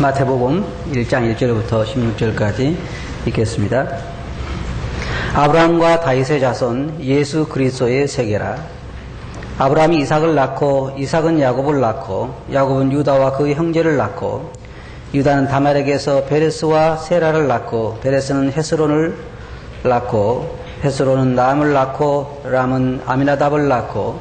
마태복음 1장 1절부터 16절까지 읽겠습니다. 아브라함과 다윗의 자손 예수 그리스도의 세계라. 아브라함이 이삭을 낳고 이삭은 야곱을 낳고 야곱은 유다와 그 형제를 낳고 유다는 다말에게서 베레스와 세라를 낳고 베레스는 헤스론을 낳고 헤스론은 람을 낳고 람은 아미나답을 낳고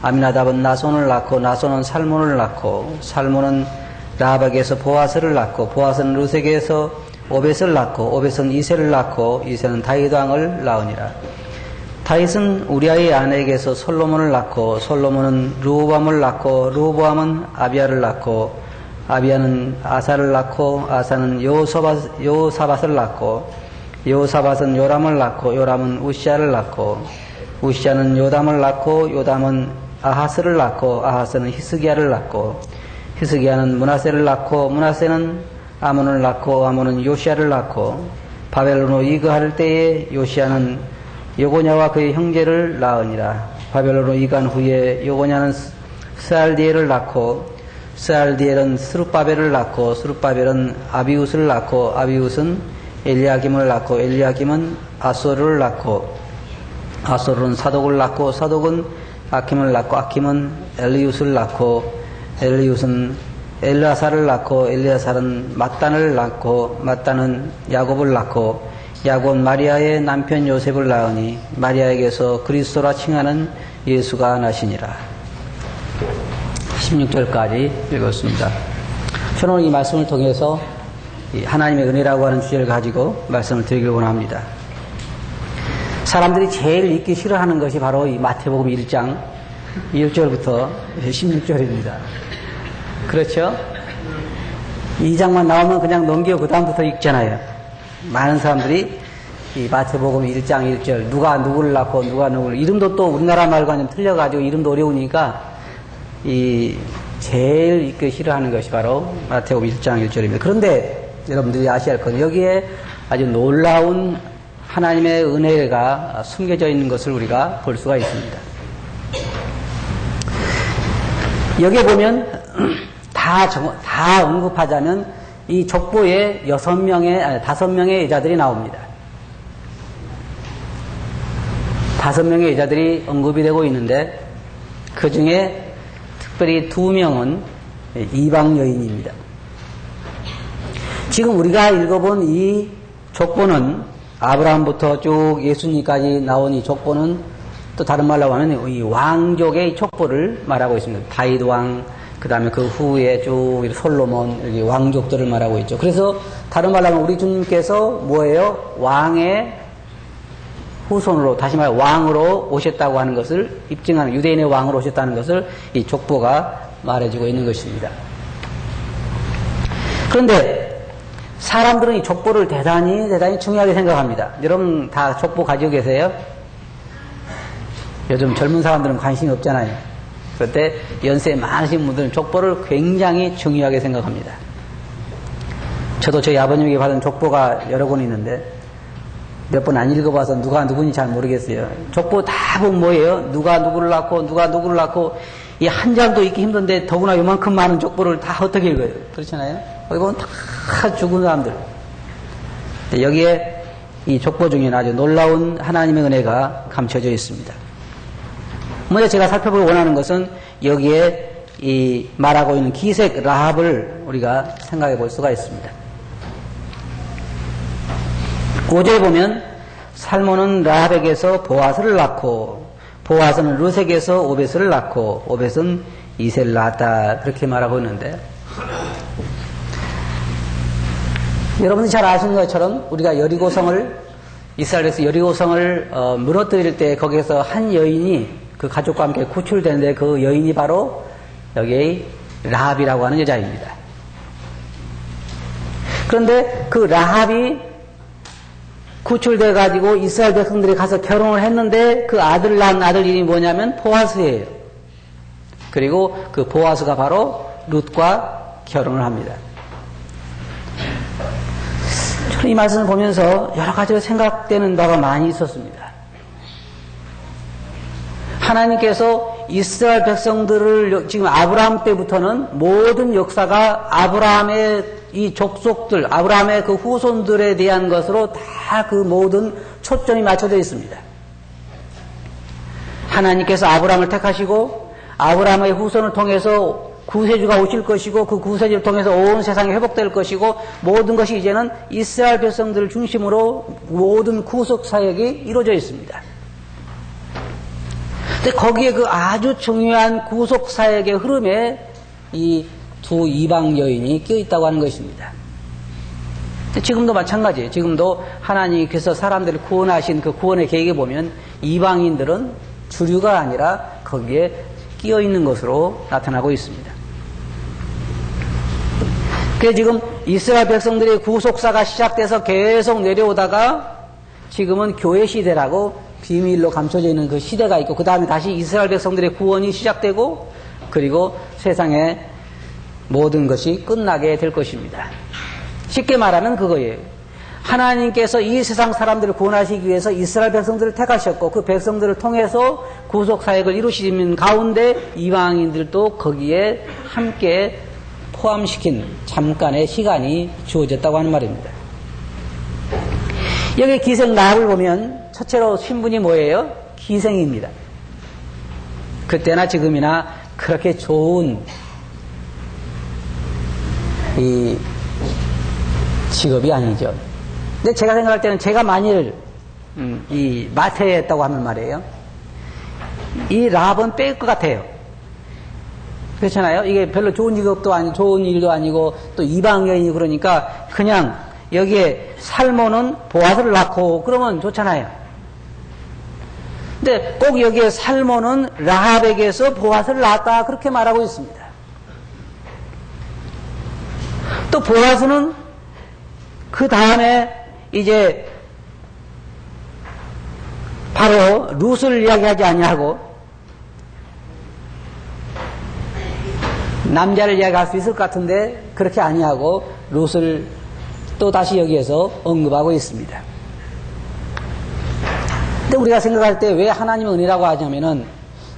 아미나답은 나손을 낳고 나손은 살몬을 낳고 살몬은 라합에게서 보아스를 낳고 보아스는 르색에서 오벳을 낳고 오벳은 이새를 낳고 이새는 다윗 왕을 낳으니라. 다윗은 우리아의 아내에게서 솔로몬을 낳고 솔로몬은 르호보암을 낳고 르호보암은 아비야를 낳고 아비야는 아사를 낳고 아사는 여호사밧을 낳고 여호사밧은 요람을 낳고 요람은 우시아를 낳고 우시아는 요담을 낳고 요담은 아하스를 낳고 아하스는 히스기야를 낳고 히스기야는 므낫세를 낳고 므낫세는 아몬을 낳고 아몬은 요시야를 낳고 바벨론으로 이거할 때에 요시야는 요고냐와 그의 형제를 낳으니라. 바벨론으로 이간 후에 요고냐는 스알디엘을 낳고 스알디엘은 스룹바벨을 낳고 스룹바벨은 아비웃을 낳고 아비웃은 엘리야김을 낳고 엘리야김은 아소르를 낳고 아소르는 사독을 낳고 사독은 아킴을 낳고 아킴은 엘리웃을 낳고 엘리웃은 엘르아사를 낳고 엘르아사는 mat단을 낳고 mat단은 야곱을 낳고 야곱은 마리아의 남편 요셉을 낳으니 마리아에게서 그리스도라 칭하는 예수가 나시니라. 16절까지 읽었습니다. 저는 이 말씀을 통해서 하나님의 은혜라고 하는 주제를 가지고 말씀을 드리길 원합니다. 사람들이 제일 읽기 싫어하는 것이 바로 이 마태복음 1장 1절부터 16절입니다. 그렇죠? 2장만 나오면 그냥 넘기고 그 다음부터 읽잖아요. 많은 사람들이 이 마태복음 1장 1절 누가 누구를 낳고 누가 누구를 이름도 또 우리나라 말과 좀 틀려가지고 이름도 어려우니까 이 제일 읽기 싫어하는 것이 바로 마태복음 1장 1절입니다. 그런데 여러분들이 아셔야 할 건 여기에 아주 놀라운 하나님의 은혜가 숨겨져 있는 것을 우리가 볼 수가 있습니다. 여기에 보면 다 언급하자면 이 족보에 5명의 여자들이 나옵니다. 5명의 여자들이 언급이 되고 있는데 그 중에 특별히 2명은 이방 여인입니다. 지금 우리가 읽어본 이 족보는 아브라함부터 쭉 예수님까지 나온 이 족보는 또 다른 말로 하면 이 왕족의 족보를 말하고 있습니다. 다윗 왕, 그 다음에 그 후에 쭉 솔로몬, 여기 왕족들을 말하고 있죠. 그래서 다른 말로 하면 우리 주님께서 뭐예요? 왕의 후손으로, 다시 말해 왕으로 오셨다고 하는 것을 입증하는, 유대인의 왕으로 오셨다는 것을 이 족보가 말해주고 있는 것입니다. 그런데 사람들은 이 족보를 대단히 중요하게 생각합니다. 여러분 다 족보 가지고 계세요? 요즘 젊은 사람들은 관심이 없잖아요. 그때 연세 많으신 분들은 족보를 굉장히 중요하게 생각합니다. 저도 저희 아버님에게 받은 족보가 여러 권 있는데 몇 번 안 읽어봐서 누가 누군지 잘 모르겠어요. 족보 다 보면 뭐예요? 누가 누구를 낳고 이 한 장도 읽기 힘든데 더구나 요만큼 많은 족보를 다 어떻게 읽어요? 그렇잖아요. 거기 보면 다 죽은 사람들. 여기에 이 족보 중에는 아주 놀라운 하나님의 은혜가 감춰져 있습니다. 먼저 제가 살펴보기 원하는 것은 여기에 이 말하고 있는 기색 라합을 우리가 생각해 볼 수가 있습니다. 5절에 보면 살몬은 라합에게서 보아스를 낳고 보아스는 르색에서 오벳을 낳고 오벳은 이새를 낳았다 그렇게 말하고 있는데 여러분들이 잘 아시는 것처럼 우리가 이스라엘에서 여리고성을 무너뜨릴 때 거기에서 한 여인이 그 가족과 함께 구출되는데 그 여인이 바로 여기 라합이라고 하는 여자입니다. 그런데 그 라합이 구출돼 가지고 이스라엘 백성들이 가서 결혼을 했는데 그 아들 낳은 아들 이름이 뭐냐면 보아스예요. 그리고 그 보아스가 바로 룻과 결혼을 합니다. 저는 이 말씀을 보면서 여러 가지로 생각되는 바가 많이 있었습니다. 하나님께서 이스라엘 백성들을 지금 아브라함 때부터는 모든 역사가 아브라함의 이 족속들, 아브라함의 그 후손들에 대한 것으로 다 그 모든 초점이 맞춰져 있습니다. 하나님께서 아브라함을 택하시고 아브라함의 후손을 통해서 구세주가 오실 것이고 그 구세주를 통해서 온 세상이 회복될 것이고 모든 것이 이제는 이스라엘 백성들을 중심으로 모든 구속 사역이 이루어져 있습니다. 근데 거기에 그 아주 중요한 구속 사역의 흐름에 이 두 이방 여인이 끼어 있다고 하는 것입니다. 지금도 마찬가지예요. 지금도 하나님께서 사람들을 구원하신 그 구원의 계획에 보면 이방인들은 주류가 아니라 거기에 끼어 있는 것으로 나타나고 있습니다. 그래서 지금 이스라엘 백성들의 구속사가 시작돼서 계속 내려오다가 지금은 교회 시대라고 비밀로 감춰져 있는 그 시대가 있고 그 다음에 다시 이스라엘 백성들의 구원이 시작되고 그리고 세상의 모든 것이 끝나게 될 것입니다. 쉽게 말하면 그거예요. 하나님께서 이 세상 사람들을 구원하시기 위해서 이스라엘 백성들을 택하셨고 그 백성들을 통해서 구속사역을 이루시는 가운데 이방인들도 거기에 함께 포함시킨 잠깐의 시간이 주어졌다고 하는 말입니다. 여기 기생 라합을 보면 첫째로 신분이 뭐예요? 기생입니다. 그때나 지금이나 그렇게 좋은 이 직업이 아니죠. 근데 제가 생각할 때는 제가 만일 이 마태에 했다고 하면 말이에요. 이 라합은 뺄 것 같아요. 그렇잖아요. 이게 별로 좋은 직업도 아니고 좋은 일도 아니고 또 이방 여인이 그러니까 그냥 여기에 살모는 보아스를 낳고 그러면 좋잖아요. 근데 꼭 여기에 살모는 라합에게서 보아스를 낳았다 그렇게 말하고 있습니다. 또 보아스는 그 다음에 이제 바로 룻을 이야기하지 아니하고 남자를 이야기할 수 있을 것 같은데 그렇게 아니하고 룻을 또 다시 여기에서 언급하고 있습니다. 근데 우리가 생각할 때 왜 하나님의 은혜라고 하냐면은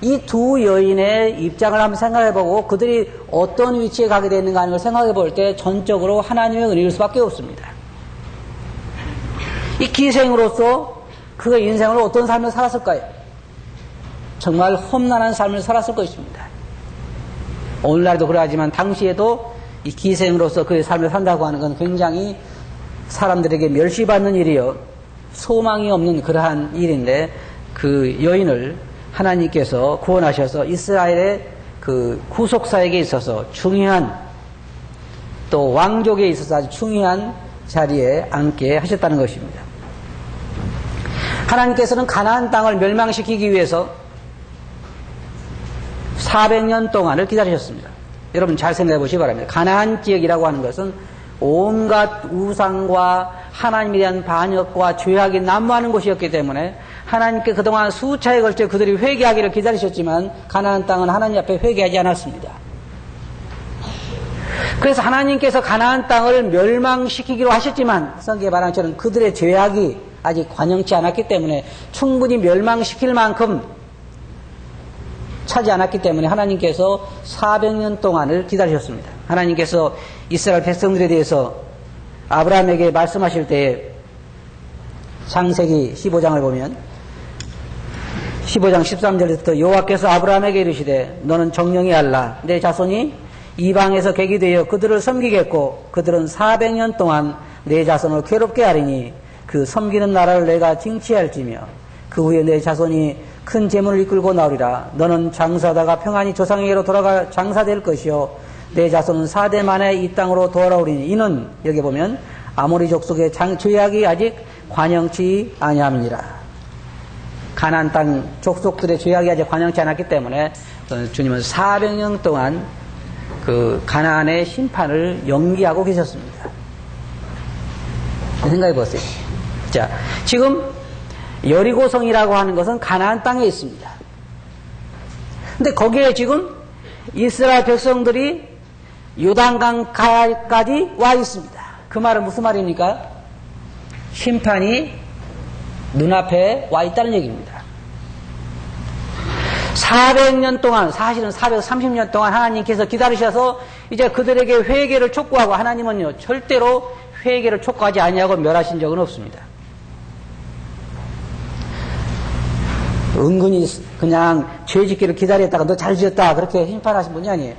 이 두 여인의 입장을 한번 생각해보고 그들이 어떤 위치에 가게 되는가 하는 걸 생각해볼 때 전적으로 하나님의 은혜일 수밖에 없습니다. 이 기생으로서 그가 인생을 어떤 삶을 살았을까요? 정말 험난한 삶을 살았을 것입니다. 오늘날도 그러하지만 당시에도 이 기생으로서 그의 삶을 산다고 하는 건 굉장히 사람들에게 멸시받는 일이요 소망이 없는 그러한 일인데 그 여인을 하나님께서 구원하셔서 이스라엘의 그 구속사에게 있어서 중요한 또 왕족에 있어서 아주 중요한 자리에 앉게 하셨다는 것입니다. 하나님께서는 가나안 땅을 멸망시키기 위해서 400년 동안을 기다리셨습니다. 여러분 잘 생각해 보시기 바랍니다. 가나안 지역이라고 하는 것은 온갖 우상과 하나님에 대한 반역과 죄악이 난무하는 곳이었기 때문에 하나님께 그동안 수차에 걸쳐 그들이 회개하기를 기다리셨지만 가나안 땅은 하나님 앞에 회개하지 않았습니다. 그래서 하나님께서 가나안 땅을 멸망시키기로 하셨지만 성경에 말한 것처럼 그들의 죄악이 아직 관영치 않았기 때문에 충분히 멸망시킬 만큼 차지 않았기 때문에 하나님께서 400년 동안을 기다리셨습니다. 하나님께서 이스라엘 백성들에 대해서 아브라함에게 말씀하실 때에 창세기 15장을 보면 15장 13절부터 여호와께서 아브라함에게 이르시되 너는 정령이 알라 내 자손이 이방에서 객이 되어 그들을 섬기겠고 그들은 400년 동안 내 자손을 괴롭게 하리니 그 섬기는 나라를 내가 징치할지며 그 후에 내 자손이 큰 재물을 이끌고 나오리라. 너는 장사하다가 평안히 조상에게로 돌아가 장사될 것이요 내 자손은 4대 만에 이 땅으로 돌아오리니 이는 여기 보면 아모리 족속의 죄악이 아직 관영치 아니함이니라. 가나안 땅 족속들의 죄악이 아직 관영치 않았기 때문에 주님은 400년 동안 그 가나안의 심판을 연기하고 계셨습니다. 생각해 보세요. 자, 지금 여리고성이라고 하는 것은 가나안 땅에 있습니다. 근데 거기에 지금 이스라엘 백성들이 요단강가까지 와 있습니다. 그 말은 무슨 말입니까? 심판이 눈앞에 와 있다는 얘기입니다. 400년 동안, 사실은 430년 동안 하나님께서 기다리셔서 이제 그들에게 회개를 촉구하고, 하나님은요 절대로 회개를 촉구하지 아니하고 멸하신 적은 없습니다. 은근히 그냥 죄 짓기를 기다렸다가 너 잘 지었다 그렇게 심판하신 분이 아니에요.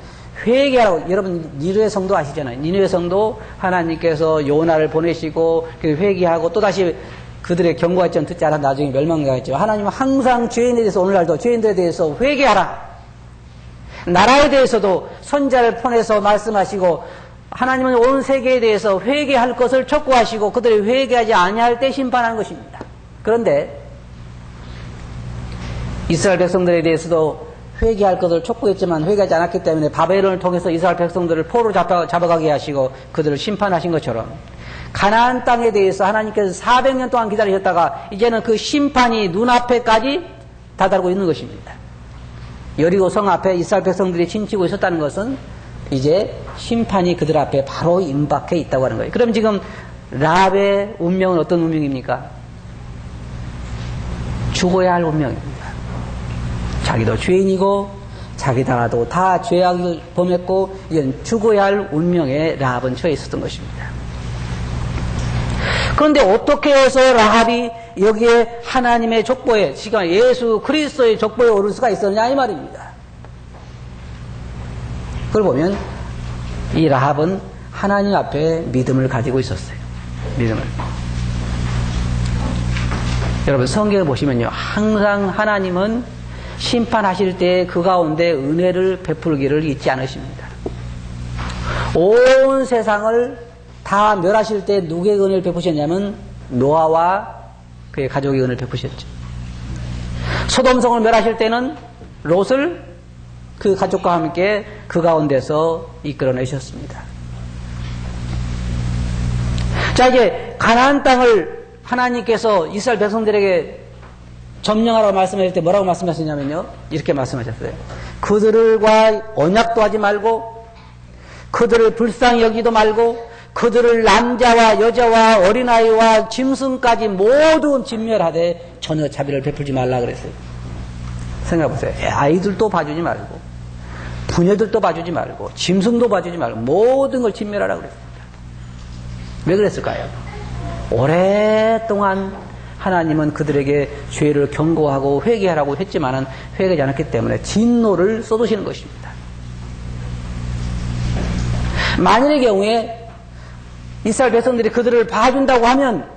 회개하고, 여러분 니느웨 성도 아시잖아요. 니느웨 성도 하나님께서 요나를 보내시고 회개하고 또다시 그들의 경고할지는 듣지 않아 나중에 멸망당했죠. 하나님은 항상 죄인에 대해서, 오늘날도 죄인들에 대해서 회개하라. 나라에 대해서도 선지자를 보내서 말씀하시고, 하나님은 온 세계에 대해서 회개할 것을 촉구하시고 그들이 회개하지 아니할 때 심판하는 것입니다. 그런데 이스라엘 백성들에 대해서도 회개할 것을 촉구했지만 회개하지 않았기 때문에 바벨론을 통해서 이스라엘 백성들을 포로 잡아가게 하시고 그들을 심판하신 것처럼, 가나안 땅에 대해서 하나님께서 400년 동안 기다리셨다가 이제는 그 심판이 눈앞에까지 다다르고 있는 것입니다. 여리고 성 앞에 이스라엘 백성들이 침치고 있었다는 것은 이제 심판이 그들 앞에 바로 임박해 있다고 하는 거예요. 그럼 지금 라합의 운명은 어떤 운명입니까? 죽어야 할 운명입니다. 자기도 죄인이고 자기다가도 다 죄악을 범했고 이제는 죽어야 할 운명에 라합은 처해 있었던 것입니다. 그런데 어떻게 해서 라합이 여기에 하나님의 족보에, 지금 예수 그리스도의 족보에 오를 수가 있었느냐 이 말입니다. 그걸 보면 이 라합은 하나님 앞에 믿음을 가지고 있었어요. 믿음을. 여러분 성경에 보시면요, 항상 하나님은 심판하실 때 그 가운데 은혜를 베풀기를 잊지 않으십니다. 온 세상을 다 멸하실 때 누구에게 은혜를 베푸셨냐면 노아와 그의 가족에게 은혜를 베푸셨죠. 소돔성을 멸하실 때는 롯을 그 가족과 함께 그 가운데서 이끌어내셨습니다. 자, 이제 가나안 땅을 하나님께서 이스라엘 백성들에게 점령하라고 말씀하실 때 뭐라고 말씀하셨냐면요, 이렇게 말씀하셨어요. 그들과 언약도 하지 말고 그들을 불쌍히 여기도 말고 그들을 남자와 여자와 어린아이와 짐승까지 모두 진멸하되 전혀 자비를 베풀지 말라 그랬어요. 생각해보세요. 아이들도 봐주지 말고 부녀들도 봐주지 말고 짐승도 봐주지 말고 모든 걸 진멸하라 그랬습니다. 왜 그랬을까요? 오랫동안 하나님은 그들에게 죄를 경고하고 회개하라고 했지만은 회개하지 않았기 때문에 진노를 쏟으시는 것입니다. 만일의 경우에 이스라엘 백성들이 그들을 봐준다고 하면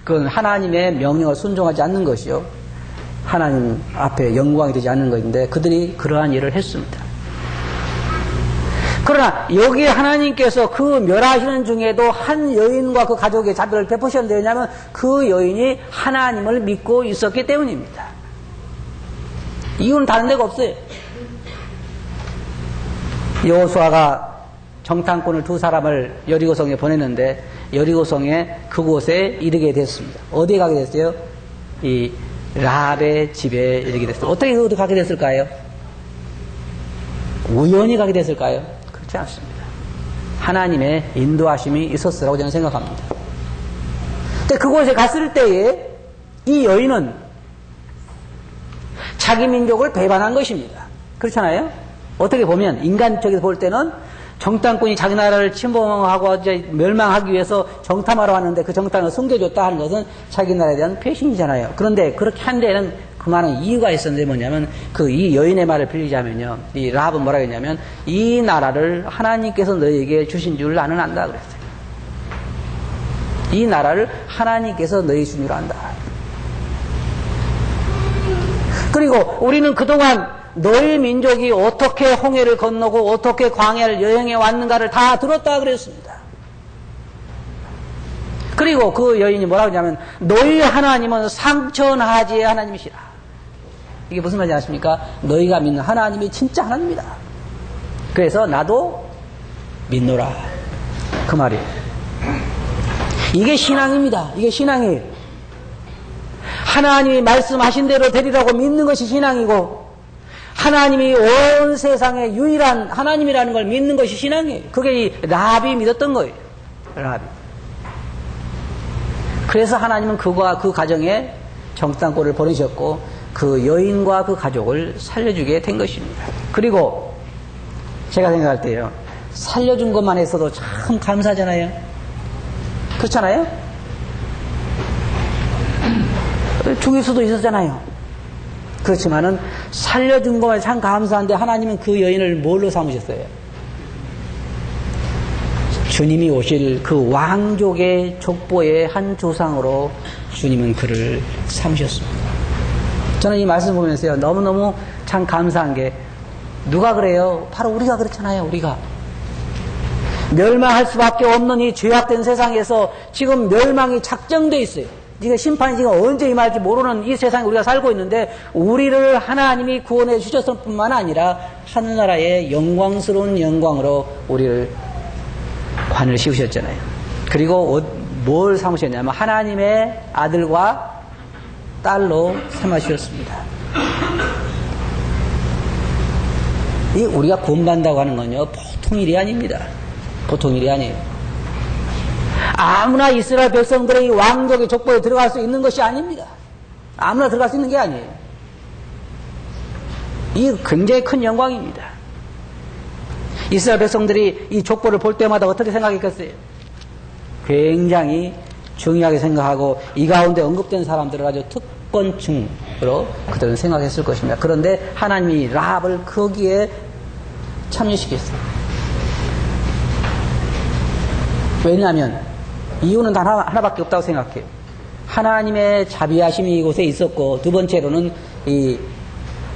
그건 하나님의 명령을 순종하지 않는 것이요, 하나님 앞에 영광이 되지 않는 것인데 그들이 그러한 일을 했습니다. 그러나 여기에 하나님께서 그 멸하시는 중에도 한 여인과 그 가족의 자비를 베푸셨는데, 왜냐하면 그 여인이 하나님을 믿고 있었기 때문입니다. 이유는 다른 데가 없어요. 여호수아가 정탐꾼을 두 사람을 여리고성에 보냈는데 여리고성에 그곳에 이르게 됐습니다. 어디에 가게 됐어요? 이 라합의 집에 이르게 됐어요. 어떻게 그곳에 가게 됐을까요? 우연히 가게 됐을까요? 그렇지 않습니다. 하나님의 인도하심이 있었으라고 저는 생각합니다. 근데 그곳에 갔을 때에 이 여인은 자기 민족을 배반한 것입니다. 그렇잖아요? 어떻게 보면 인간적으로 볼 때는 정탐꾼이 자기 나라를 침범하고 이제 멸망하기 위해서 정탐하러 왔는데 그 정탐을 숨겨줬다 하는 것은 자기 나라에 대한 배신이잖아요. 그런데 그렇게 한 데는 그만한 이유가 있었는데 뭐냐면 그 이 여인의 말을 빌리자면요, 이 라합은 뭐라고 했냐면 이 나라를 하나님께서 너희에게 주신 줄 나는 안다 그랬어요. 이 나라를 하나님께서 너희 주신 줄 안다. 그리고 우리는 그동안 너희 민족이 어떻게 홍해를 건너고 어떻게 광야를 여행해 왔는가를 다 들었다 그랬습니다. 그리고 그 여인이 뭐라고 하냐면 너희 하나님은 상천하지의 하나님이시라. 이게 무슨 말인지 아십니까? 너희가 믿는 하나님이 진짜 하나님이다. 그래서 나도 믿노라. 그 말이에요. 이게 신앙입니다. 이게 신앙이에요. 하나님이 말씀하신 대로 되리라고 믿는 것이 신앙이고, 하나님이 온 세상의 유일한 하나님이라는 걸 믿는 것이 신앙이에요. 그게 이 라합이 믿었던 거예요. 라합이. 그래서 하나님은 그와 그 가정에 정탐꾼을 보내셨고 그 여인과 그 가족을 살려주게 된 것입니다. 그리고 제가 생각할 때요. 살려준 것만 했어도 참 감사하잖아요. 그렇잖아요? 죽일 수도 있었잖아요. 그렇지만은 살려준 것만 참 감사한데 하나님은 그 여인을 뭘로 삼으셨어요? 주님이 오실 그 왕족의 족보의 한 조상으로 주님은 그를 삼으셨습니다. 저는 이 말씀 보면서요. 너무너무 참 감사한 게 누가 그래요? 바로 우리가 그렇잖아요. 우리가. 멸망할 수밖에 없는 이 죄악된 세상에서 지금 멸망이 작정되어 있어요. 지금 심판이 지금 언제 임할지 모르는 이 세상에 우리가 살고 있는데 우리를 하나님이 구원해 주셨을 뿐만 아니라 하늘나라의 영광스러운 영광으로 우리를 관을 씌우셨잖아요. 그리고 뭘 삼으셨냐면 하나님의 아들과 딸로 삼으셨습니다. 이 우리가 구원받는다고 하는 건요 보통 일이 아닙니다. 보통 일이 아니에요. 아무나 이스라엘 백성들의 이 왕족의 족보에 들어갈 수 있는 것이 아닙니다. 아무나 들어갈 수 있는 게 아니에요. 이 굉장히 큰 영광입니다. 이스라엘 백성들이 이 족보를 볼 때마다 어떻게 생각했겠어요? 굉장히 중요하게 생각하고 이 가운데 언급된 사람들을 아주 특권층으로 그들은 생각했을 것입니다. 그런데 하나님이 라합을 거기에 참여시켰어요. 왜냐하면 이유는 단 하나밖에 없다고 생각해요. 하나님의 자비하심이 이곳에 있었고 두 번째로는 이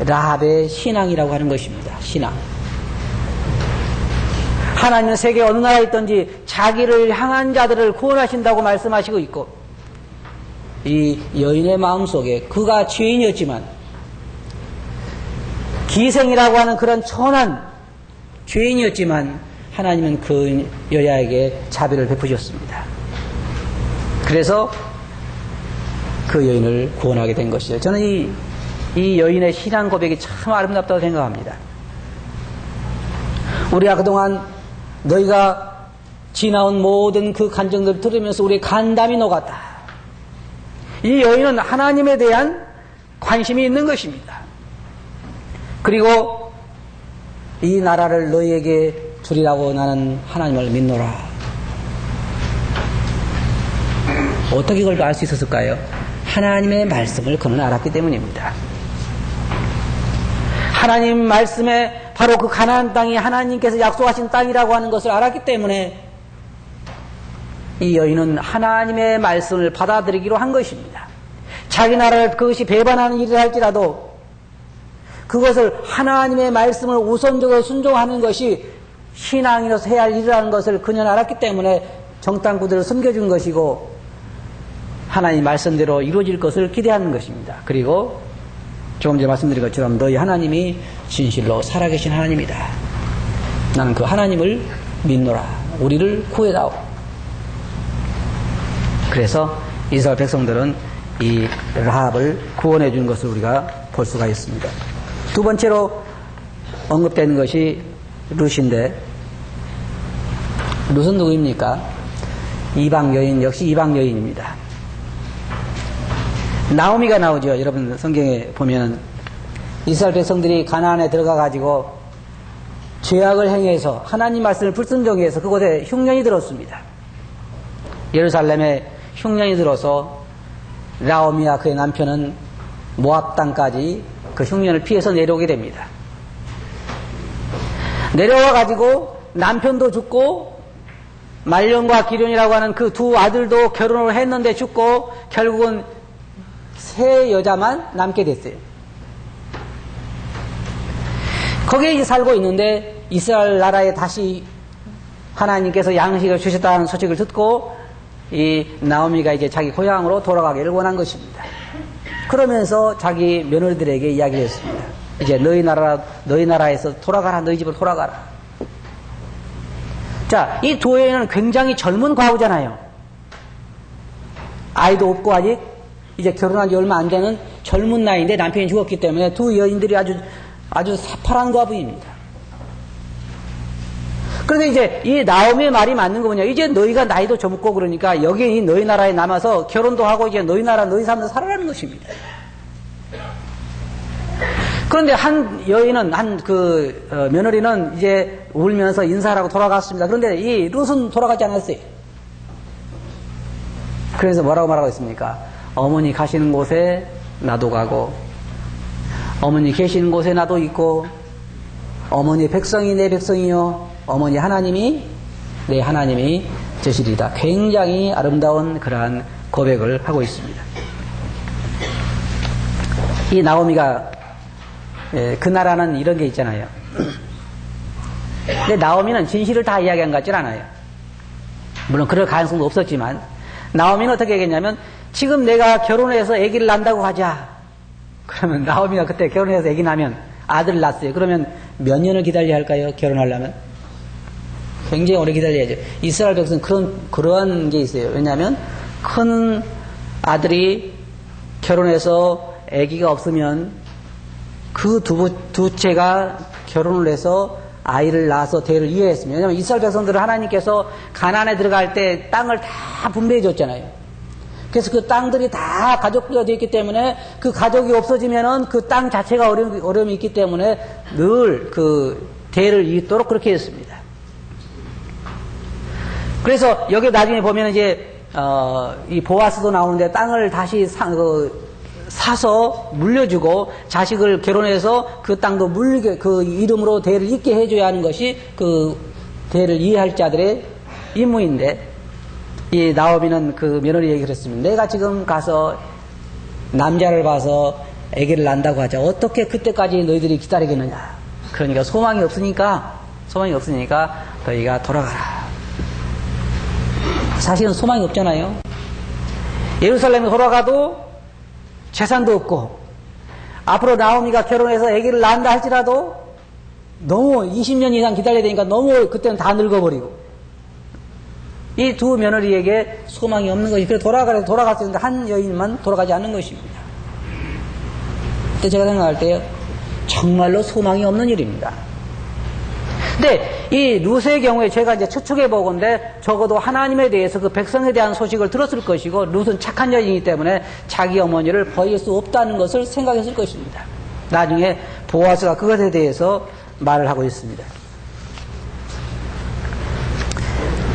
라합의 신앙이라고 하는 것입니다. 신앙. 하나님은 세계 어느 나라에 있든지 자기를 향한 자들을 구원하신다고 말씀하시고 있고 이 여인의 마음속에 그가 죄인이었지만 기생이라고 하는 그런 천한 죄인이었지만 하나님은 그 여자에게 자비를 베푸셨습니다. 그래서 그 여인을 구원하게 된 것이죠. 저는 이 여인의 신앙 고백이 참 아름답다고 생각합니다. 우리가 그동안 너희가 지나온 모든 그 간증들을 들으면서 우리의 간담이 녹았다. 이 여인은 하나님에 대한 관심이 있는 것입니다. 그리고 이 나라를 너희에게 주리라고 나는 하나님을 믿노라. 어떻게 그걸 알 수 있었을까요? 하나님의 말씀을 그는 알았기 때문입니다. 하나님 말씀에 바로 그 가나안 땅이 하나님께서 약속하신 땅이라고 하는 것을 알았기 때문에 이 여인은 하나님의 말씀을 받아들이기로 한 것입니다. 자기 나라를 그것이 배반하는 일을 할지라도 그것을 하나님의 말씀을 우선적으로 순종하는 것이 신앙이로서 해야 할 일이라는 것을 그녀는 알았기 때문에 정탐꾼들을 섬겨준 것이고 하나님 말씀대로 이루어질 것을 기대하는 것입니다. 그리고 조금 전에 말씀드린 것처럼 너희 하나님이 진실로 살아계신 하나님이다. 나는 그 하나님을 믿노라. 우리를 구해다오. 그래서 이스라엘 백성들은 이 라합을 구원해 준 것을 우리가 볼 수가 있습니다. 두 번째로 언급되는 것이 룻인데 룻은 누구입니까? 이방 여인, 역시 이방 여인입니다. 나오미가 나오죠. 여러분 성경에 보면 이스라엘 백성들이 가나안에 들어가 가지고 죄악을 행해서 하나님 말씀을 불순종해서 그곳에 흉년이 들었습니다. 예루살렘에 흉년이 들어서 나오미와 그의 남편은 모압 땅까지 그 흉년을 피해서 내려오게 됩니다. 내려와 가지고 남편도 죽고 말년과 기련이라고 하는 그 두 아들도 결혼을 했는데 죽고 결국은 세 여자만 남게 됐어요. 거기에 이제 살고 있는데 이스라엘 나라에 다시 하나님께서 양식을 주셨다는 소식을 듣고 이 나오미가 이제 자기 고향으로 돌아가기를 원한 것입니다. 그러면서 자기 며느리들에게 이야기를 했습니다. 이제 너희 나라에서 돌아가라. 너희 집으로 돌아가라. 자, 이 두 여인은 굉장히 젊은 과부잖아요. 아이도 없고 아직 이제 결혼한 지 얼마 안 되는 젊은 나이인데 남편이 죽었기 때문에 두 여인들이 아주 새파란 과부입니다. 그런데 이제 이 나오미의 말이 맞는 거 뭐냐. 이제 너희가 나이도 젊고 그러니까 여기 너희 나라에 남아서 결혼도 하고 이제 너희 나라 너희 삶에서 살아가는 것입니다. 그런데 한 여인은, 며느리는 이제 울면서 인사를 하고 돌아갔습니다. 그런데 이 룻은 돌아가지 않았어요. 그래서 뭐라고 말하고 있습니까? 어머니 가시는 곳에 나도 가고, 어머니 계시는 곳에 나도 있고, 어머니 백성이 내 백성이요, 어머니 하나님이 내 하나님이 되시리다. 굉장히 아름다운 그러한 고백을 하고 있습니다. 이 나오미가 그 나라는 이런 게 있잖아요. 근데 나오미는 진실을 다 이야기한 것 같진 않아요. 물론 그럴 가능성도 없었지만, 나오미는 어떻게 얘기했냐면, 지금 내가 결혼해서 아기를 낳는다고 하자. 그러면 나오미가 그때 결혼해서 아기 낳으면 아들을 낳았어요. 그러면 몇 년을 기다려야 할까요? 결혼하려면? 굉장히 오래 기다려야죠. 이스라엘 백성은 그런 게 있어요. 왜냐하면 큰 아들이 결혼해서 아기가 없으면 그 두 채가 결혼을 해서 아이를 낳아서 대를 이해했습니다. 왜냐하면 이스라엘 백성들은 하나님께서 가나안에 들어갈 때 땅을 다 분배해 줬잖아요. 그래서 그 땅들이 다 가족부가 되어 있기 때문에 그 가족이 없어지면은 그 땅 자체가 어려움이 있기 때문에 늘 그 대를 이도록 그렇게 했습니다. 그래서 여기 나중에 보면 이제 이 보아스도 나오는데 땅을 다시 사서 물려주고 자식을 결혼해서 그 땅도 그 이름으로 대를 잇게 해줘야 하는 것이 그 대를 이해할 자들의 임무인데, 이 나오미는 그 며느리 얘기를 했습니다. 내가 지금 가서 남자를 봐서 아기를 낳는다고 하자. 어떻게 그때까지 너희들이 기다리겠느냐. 그러니까 소망이 없으니까 너희가 돌아가라. 사실은 소망이 없잖아요. 예루살렘에 돌아가도 재산도 없고, 앞으로 나오미가 결혼해서 아기를 낳는다 할지라도 너무 20년 이상 기다려야 되니까 너무 그때는 다 늙어버리고, 이 두 며느리에게 소망이 없는 것이, 그래서 돌아갔었는데 한 여인만 돌아가지 않는 것입니다. 그때 제가 생각할 때 정말로 소망이 없는 일입니다. 근데 이 룻의 경우에 제가 이제 추측해 보건데, 적어도 하나님에 대해서 그 백성에 대한 소식을 들었을 것이고, 룻은 착한 여인이기 때문에 자기 어머니를 버릴 수 없다는 것을 생각했을 것입니다. 나중에 보아스가 그것에 대해서 말을 하고 있습니다.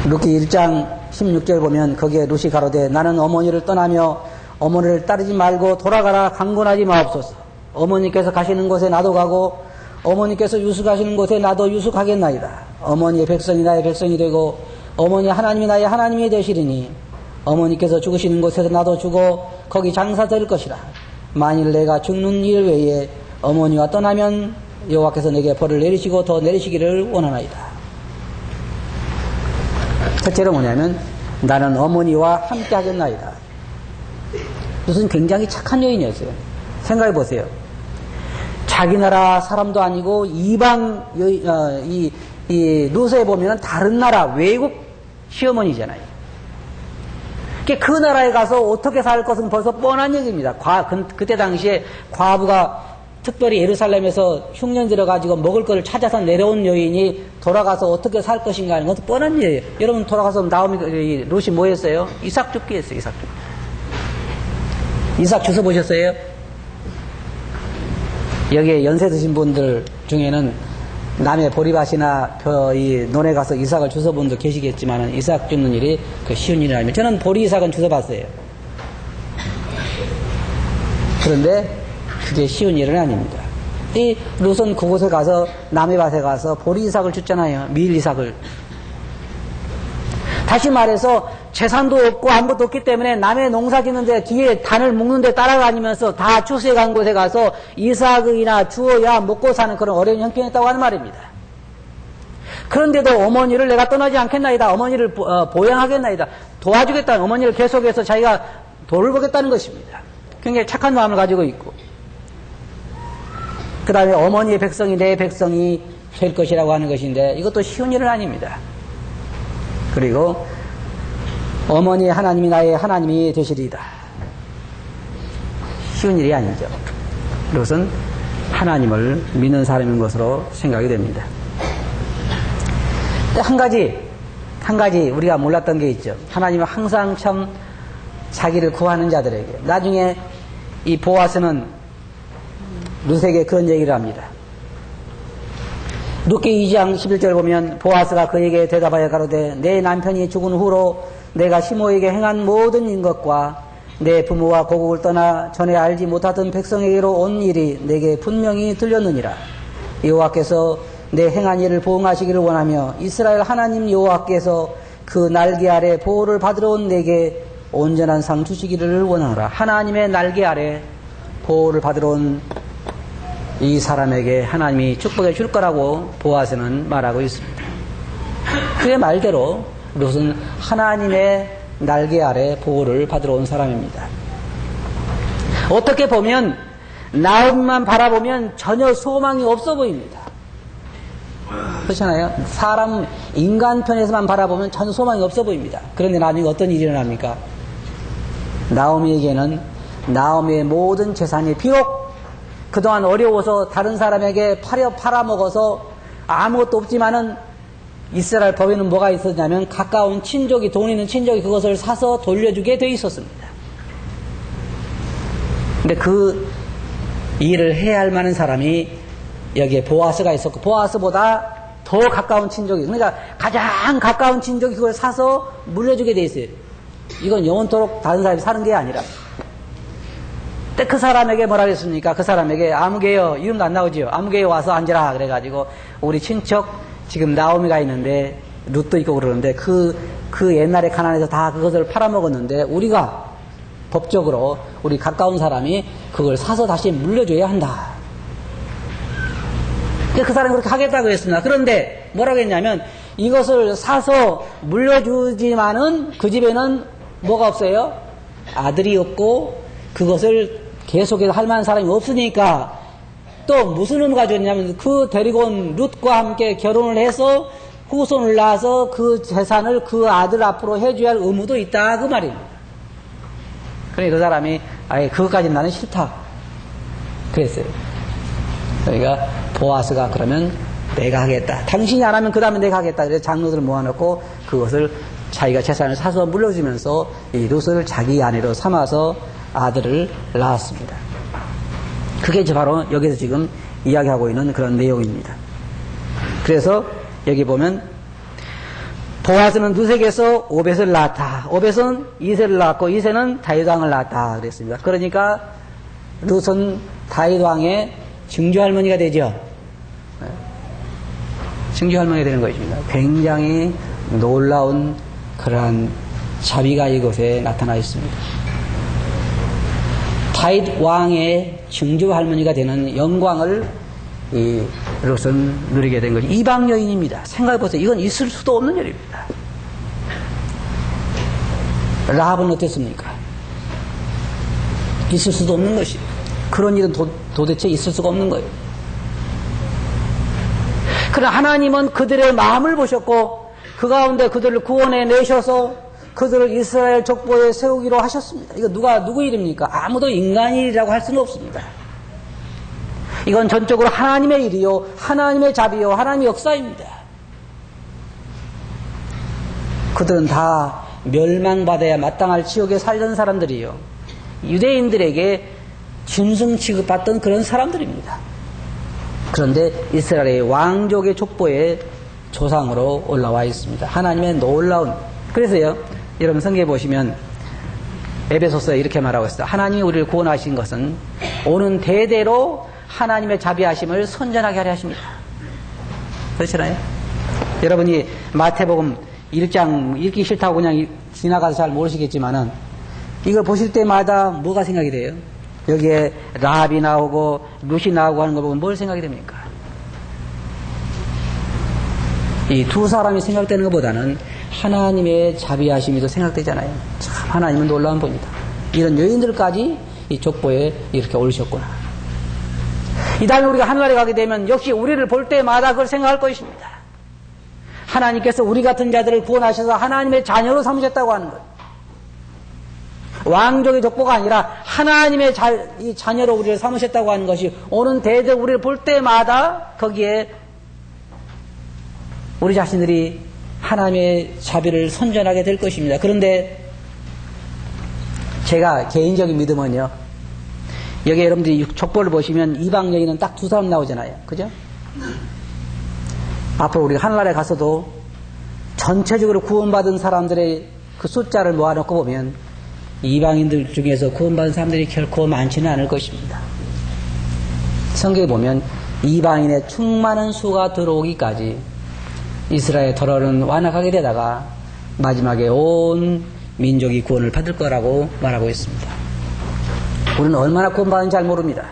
룻기 1장 16절 보면 거기에 룻이 가로되 나는 어머니를 떠나며 어머니를 따르지 말고 돌아가라 강권하지 마옵소서. 어머니께서 가시는 곳에 나도 가고 어머니께서 유숙하시는 곳에 나도 유숙하겠나이다. 어머니의 백성이 나의 백성이 되고 어머니 하나님이 나의 하나님이 되시리니 어머니께서 죽으시는 곳에서 나도 죽어 거기 장사될 것이라. 만일 내가 죽는 일 외에 어머니와 떠나면 여호와께서 내게 벌을 내리시고 더 내리시기를 원하나이다. 첫째로 뭐냐면 나는 어머니와 함께 하겠나이다. 무슨 굉장히 착한 여인이었어요. 생각해 보세요. 자기 나라 사람도 아니고 이방 이 룻에 보면은 다른 나라 외국 시어머니잖아요. 그 나라에 가서 어떻게 살 것은 벌써 뻔한 얘기입니다. 그때 당시에 과부가 특별히 예루살렘에서 흉년 들어가지고 먹을 것을 찾아서 내려온 여인이 돌아가서 어떻게 살 것인가 하는 것도 뻔한 일이에요. 여러분 돌아가서 나오미 룻이 뭐 했어요? 이삭 줍기 했어요. 이삭 줍기. 이삭 주워 보셨어요? 여기에 연세 드신 분들 중에는 남의 보리밭이나 이 논에 가서 이삭을 주워 본 분도 계시겠지만 이삭 줍는 일이 그 쉬운 일이 아니면 저는 보리 이삭은 주워 봤어요. 그런데 그게 쉬운 일은 아닙니다. 이 룻은 그곳에 가서 남의 밭에 가서 보리 이삭을 줬잖아요. 밀 이삭을. 다시 말해서 재산도 없고 아무것도 없기 때문에 남의 농사 짓는데 뒤에 단을 묶는데 따라다니면서 다 추수해간 곳에 가서 이삭이나 주어야 먹고 사는 그런 어려운 형편이었다고 하는 말입니다. 그런데도 어머니를 내가 떠나지 않겠나이다. 어머니를 보양하겠나이다. 도와주겠다는 어머니를 계속해서 자기가 돌보겠다는 것입니다. 굉장히 착한 마음을 가지고 있고, 그 다음에 어머니의 백성이 내 백성이 될 것이라고 하는 것인데 이것도 쉬운 일은 아닙니다. 그리고 어머니의 하나님이 나의 하나님이 되시리이다. 쉬운 일이 아니죠. 룻은 하나님을 믿는 사람인 것으로 생각이 됩니다. 한 가지 우리가 몰랐던 게 있죠. 하나님은 항상 참 자기를 구하는 자들에게, 나중에 이 보아스는 룻에게 그런 얘기를 합니다. 룻기 2장 11절 보면 보아스가 그에게 대답하여 가로되 내 남편이 죽은 후로 내가 시모에게 행한 모든 인것과 내 부모와 고국을 떠나 전에 알지 못하던 백성에게로 온 일이 내게 분명히 들렸느니라. 여호와께서 내 행한 일을 보응하시기를 원하며 이스라엘 하나님 여호와께서 그 날개 아래 보호를 받으러 온 내게 온전한 상 주시기를 원하노라. 하나님의 날개 아래 보호를 받으러 온 이 사람에게 하나님이 축복해 줄 거라고 보아스는 말하고 있습니다. 그의 말대로 룻은 하나님의 날개 아래 보호를 받으러 온 사람입니다. 어떻게 보면 나움만 바라보면 전혀 소망이 없어 보입니다. 그렇잖아요. 사람 인간 편에서만 바라보면 전혀 소망이 없어 보입니다. 그런데 나중에 어떤 일이 일어납니까? 나오미에게는 나오미의 모든 재산이 비록 그동안 어려워서 다른 사람에게 팔아먹어서 아무것도 없지만은 이스라엘 법에는 뭐가 있었냐면 가까운 친족이, 돈 있는 친족이 그것을 사서 돌려주게 돼 있었습니다. 근데 그 일을 해야 할 만한 사람이 여기에 보아스가 있었고, 보아스보다 더 가까운 친족이, 그러니까 가장 가까운 친족이 그걸 사서 물려주게 돼 있어요. 이건 영원토록 다른 사람이 사는 게 아니라. 근데 그 사람에게 뭐라 그랬습니까? 그 사람에게 아무개요, 이름도 안 나오지요. 아무개요 와서 앉으라 그래가지고 우리 친척 지금 나오미가 있는데 룻도 있고 그러는데 그 옛날에 가나안에서 다 그것을 팔아먹었는데 우리가 법적으로 우리 가까운 사람이 그걸 사서 다시 물려줘야 한다. 그 사람이 그렇게 하겠다고 했습니다. 그런데 뭐라고 했냐면 이것을 사서 물려주지만은 그 집에는 뭐가 없어요? 아들이 없고 그것을 계속해서 할 만한 사람이 없으니까 또 무슨 의무가 줬냐면 그 데리고 온 룻과 함께 결혼을 해서 후손을 낳아서 그 재산을 그 아들 앞으로 해줘야 할 의무도 있다 그 말입니다. 그러니까 그 사람이 아예 그것까지는 나는 싫다 그랬어요. 그러니까 보아스가 그러면 내가 하겠다. 당신이 안 하면 그 다음에 내가 하겠다. 그래서 장로들을 모아놓고 그것을 자기가 재산을 사서 물려주면서 이 룻을 자기 아내로 삼아서 아들을 낳았습니다. 그게 바로 여기서 지금 이야기하고 있는 그런 내용입니다. 그래서 여기 보면 보아스는 룻에게서 오벳을 낳았다. 오벳은 이새를 낳았고 이새는 다윗 왕을 낳았다 그랬습니다. 그러니까 룻은 다윗 왕의 증조 할머니가 되죠. 증조 할머니가 되는 것입니다. 굉장히 놀라운 그러한 자비가 이곳에 나타나 있습니다. 다윗 왕의 증조 할머니가 되는 영광을 이 룻은 누리게 된 것이 이방 여인입니다. 생각해보세요. 이건 있을 수도 없는 일입니다. 라합은 어땠습니까? 있을 수도 없는 것이. 그런 일은 도대체 있을 수가 없는 거예요. 그러나 하나님은 그들의 마음을 보셨고 그 가운데 그들을 구원해 내셔서 그들을 이스라엘 족보에 세우기로 하셨습니다. 이거 누구 일입니까? 아무도 인간의 일이라고 할 수는 없습니다. 이건 전적으로 하나님의 일이요, 하나님의 자비요, 하나님의 역사입니다. 그들은 다 멸망받아야 마땅할 지옥에 살던 사람들이요, 유대인들에게 짐승 취급받던 그런 사람들입니다. 그런데 이스라엘의 왕족의 족보에 조상으로 올라와 있습니다. 하나님의 놀라운. 그래서요, 여러분 성경에 보시면 에베소서에 이렇게 말하고 있어요. 하나님이 우리를 구원하신 것은 오는 대대로 하나님의 자비하심을 선전하게 하려 하십니다. 그렇잖아요. 여러분이 마태복음 1장 읽기 싫다고 그냥 지나가서 잘 모르시겠지만은 이걸 보실 때마다 뭐가 생각이 돼요? 여기에 라합이 나오고 룻이 나오고 하는 걸 보면 뭘 생각이 됩니까? 이 두 사람이 생각되는 것보다는 하나님의 자비하심이 더 생각되잖아요. 참 하나님은 놀라운 분이다. 이런 여인들까지 이 족보에 이렇게 올리셨구나. 이 다음에 우리가 하늘나라에 가게 되면 역시 우리를 볼 때마다 그걸 생각할 것입니다. 하나님께서 우리 같은 자들을 구원하셔서 하나님의 자녀로 삼으셨다고 하는 것. 왕족의 족보가 아니라 하나님의 이 자녀로 우리를 삼으셨다고 하는 것이 오는 대대 우리를 볼 때마다 거기에 우리 자신들이 하나님의 자비를 선전하게 될 것입니다. 그런데 제가 개인적인 믿음은요, 여기 여러분들이 족보를 보시면 이방 여인은 딱 두 사람 나오잖아요. 그죠? 앞으로 우리가 하늘나라에 가서도 전체적으로 구원받은 사람들의 그 숫자를 모아놓고 보면 이방인들 중에서 구원받은 사람들이 결코 많지는 않을 것입니다. 성경에 보면 이방인의 충만한 수가 들어오기까지 이스라엘 더러는 완악하게 되다가 마지막에 온 민족이 구원을 받을 거라고 말하고 있습니다. 우리는 얼마나 구원받은지 잘 모릅니다.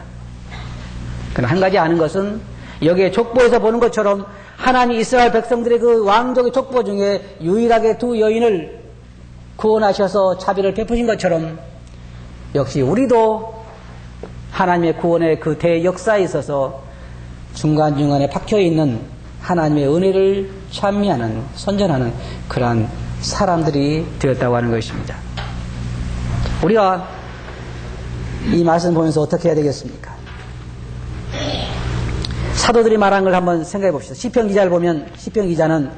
그러나 한 가지 아는 것은 여기에 족보에서 보는 것처럼 하나님 이스라엘 백성들의 그 왕족의 족보 중에 유일하게 두 여인을 구원하셔서 자비를 베푸신 것처럼 역시 우리도 하나님의 구원의 그 대역사에 있어서 중간중간에 박혀있는 하나님의 은혜를 찬미하는 선전하는 그러한 사람들이 되었다고 하는 것입니다. 우리가 이 말씀 보면서 어떻게 해야 되겠습니까? 사도들이 말한 걸 한번 생각해 봅시다. 시편 기자를 보면 시편 기자는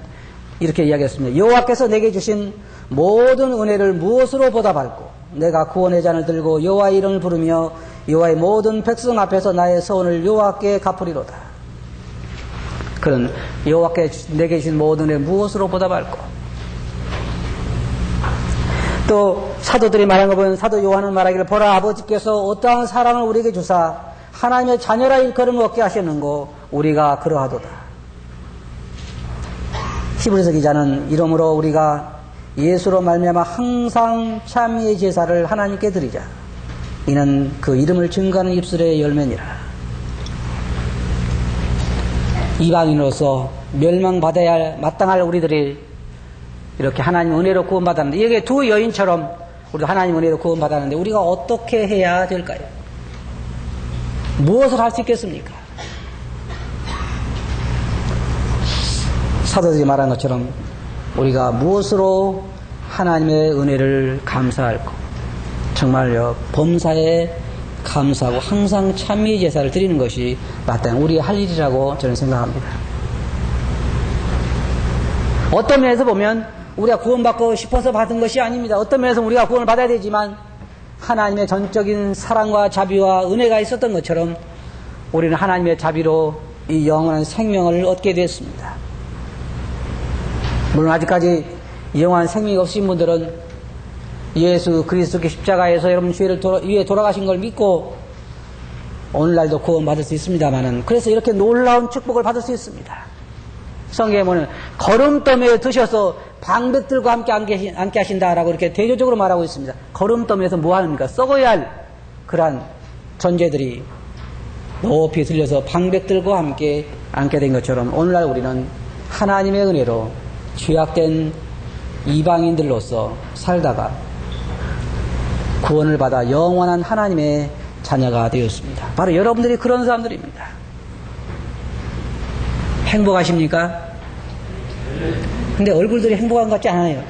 이렇게 이야기했습니다. 여호와께서 내게 주신 모든 은혜를 무엇으로 보답할꼬? 내가 구원의 잔을 들고 여호와의 이름을 부르며 여호와의 모든 백성 앞에서 나의 서원을 여호와께 갚으리로다. 그런 여호와께 내게 주신 모든 은혜 무엇으로 보답할꼬? 또 사도들이 말한 거 보면 사도 요한은 말하기를 보라 아버지께서 어떠한 사랑을 우리에게 주사 하나님의 자녀라 일컬음을 얻게 하셨는고 우리가 그러하도다. 히브리서 기자는 이러므로 우리가 예수로 말미암아 항상 찬미의 제사를 하나님께 드리자. 이는 그 이름을 증거하는 입술의 열매니라. 이방인으로서 멸망받아야 마땅할 우리들이 이렇게 하나님 은혜로 구원받았는데 이게 두 여인처럼 우리도 하나님 은혜로 구원받았는데 우리가 어떻게 해야 될까요? 무엇을 할 수 있겠습니까? 사도들이 말한 것처럼 우리가 무엇으로 하나님의 은혜를 감사할까? 정말요, 범사에 감사하고 항상 찬미의 제사를 드리는 것이 마땅한 우리의 할 일이라고 저는 생각합니다. 어떤 면에서 보면 우리가 구원받고 싶어서 받은 것이 아닙니다. 어떤 면에서 우리가 구원을 받아야 되지만 하나님의 전적인 사랑과 자비와 은혜가 있었던 것처럼 우리는 하나님의 자비로 이 영원한 생명을 얻게 됐습니다. 물론 아직까지 영원한 생명이 없으신 분들은 예수 그리스도의 십자가에서 여러분 죄를 위해 돌아가신 걸 믿고 오늘날도 구원받을 수 있습니다만은 그래서 이렇게 놀라운 축복을 받을 수 있습니다. 성경에 보면 거름더미에 드셔서 방백들과 함께 앉게 하신다라고 이렇게 대조적으로 말하고 있습니다. 거름더미에서 뭐 합니까? 썩어야 할 그러한 존재들이 높이 들려서 방백들과 함께 앉게 된 것처럼 오늘날 우리는 하나님의 은혜로 죄악된 이방인들로서 살다가 구원을 받아 영원한 하나님의 자녀가 되었습니다. 바로 여러분들이 그런 사람들입니다. 행복하십니까? 근데 얼굴들이 행복한 것 같지 않아요.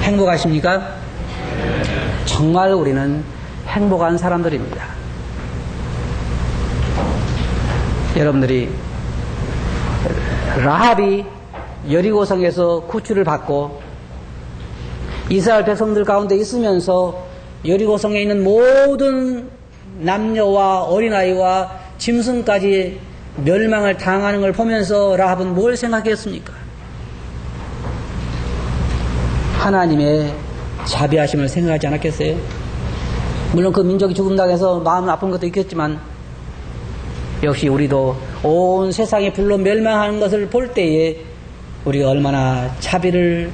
행복하십니까? 정말 우리는 행복한 사람들입니다. 여러분들이 라합이 여리고성에서 구출을 받고 이스라엘 백성들 가운데 있으면서 여리고성에 있는 모든 남녀와 어린아이와 짐승까지 멸망을 당하는 걸 보면서 라합은 뭘 생각했습니까? 하나님의 자비하심을 생각하지 않았겠어요? 물론 그 민족이 죽음당해서 마음 아픈 것도 있겠지만 역시 우리도 온 세상이 불로 멸망하는 것을 볼 때에 우리가 얼마나 자비를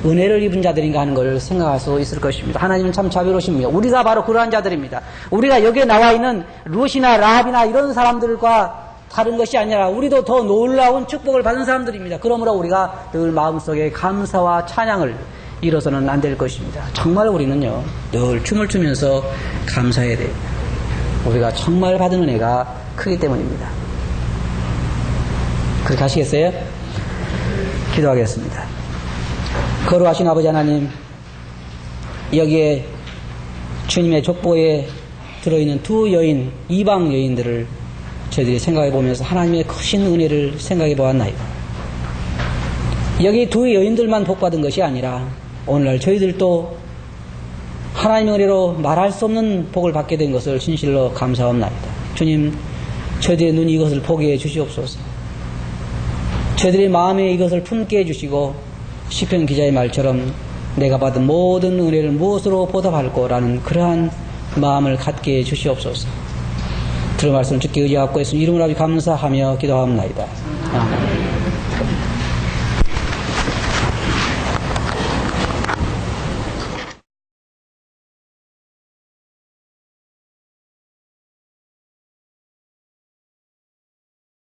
은혜를 입은 자들인가 하는 걸 생각할 수 있을 것입니다. 하나님은 참 자비로우십니다. 우리가 바로 그러한 자들입니다. 우리가 여기에 나와 있는 룻이나 라합이나 이런 사람들과 다른 것이 아니라 우리도 더 놀라운 축복을 받은 사람들입니다. 그러므로 우리가 늘 마음속에 감사와 찬양을 잃어서는 안 될 것입니다. 정말 우리는요 늘 춤을 추면서 감사해야 돼요. 우리가 정말 받은 은혜가 크기 때문입니다. 그렇게 하시겠어요? 기도하겠습니다. 거룩하신 아버지 하나님, 여기에 주님의 족보에 들어있는 두 여인, 이방 여인들을 저희들이 생각해 보면서 하나님의 크신 은혜를 생각해 보았나이다. 여기 두 여인들만 복받은 것이 아니라 오늘날 저희들도 하나님의 은혜로 말할 수 없는 복을 받게 된 것을 진실로 감사합나이다. 주님, 저희들의 눈이 이것을 보게 해 주시옵소서. 저희들의 마음에 이것을 품게 해주시고 시편 기자의 말처럼 내가 받은 모든 은혜를 무엇으로 보답할 거라는 그러한 마음을 갖게 해 주시옵소서. 들은 말씀 주께 의지하고 예수님 이름으로 감사하며 기도하옵나이다. 아멘.